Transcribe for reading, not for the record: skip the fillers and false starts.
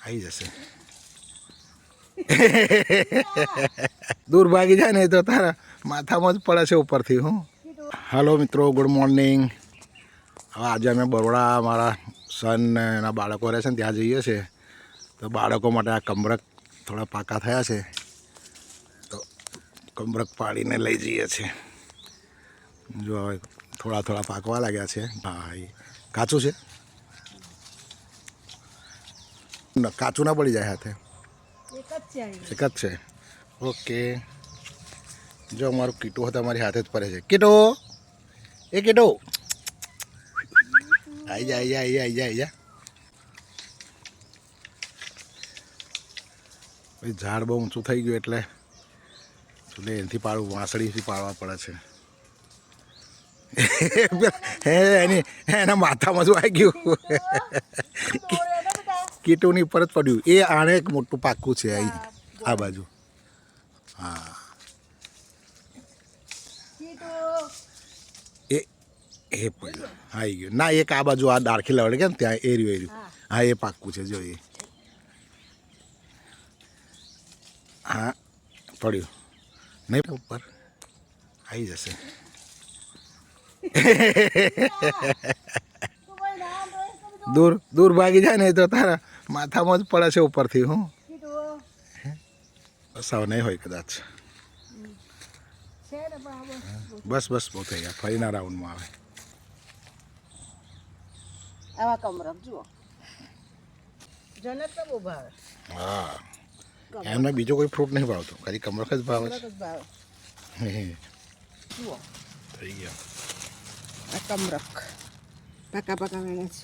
આવી જશે. દૂર ભાગી જાય ને તો તારા માથામાં જ પડે છે ઉપરથી. હું હાલો મિત્રો, ગુડ મોર્નિંગ. હવે આજે અમે બરોડા મારા સન ને એના બાળકો રહે છે ને ત્યાં જઈએ છીએ. તો બાળકો માટે આ કમરક થોડા પાકા થયા છે તો કમરક પાડીને લઈ જઈએ છીએ. જો હવે થોડા થોડા પાકવા લાગ્યા છે. હા, એ કાચું છે, કાચું ના પડી જાય હાથે. એક જ છે. ઓકે, જો અમારું કીટો હતા અમારી હાથે જ પડે છે. કીટો, એ કીટો આવી જા, આવી જા. ભાઈ ઝાડ બહુ ઊંચું થઈ ગયું એટલે એનાથી પાડવું, વાંસળીથી પાડવા પડે છે. એના માથામાં શું આવી ગયું? કીટોની ઉપર જ પડ્યું. એ આણે એક મોટું પાકું છે અહીં આ બાજુ. હા, એ પડ્યું, આવી ગયું. ના, એક આ બાજુ આ ડાળખી લવડે કે ને ત્યાં એ રહ્યું. હા, એ પાકું છે. જો એ હા પડ્યું નહીં, ઉપર આવી જશે. દૂર ભાગી જાય ને તો તારા માથામાં જ પડે છે ઉપરથી. હું સાવ નહીં હોય કદાચ. બસ બહુ થઈ ગયા. ફરીના રાઉન્ડમાં આવે. આવા કમરક જુઓ, જનક તો બહુ ભાવે. હા, એમને બીજો કોઈ ફ્રૂટ નહીં ભાવતો, ખાલી કમરક જ ભાવે છે. જુઓ થઈ ગયા આ કમરક પાકા વેણા છે.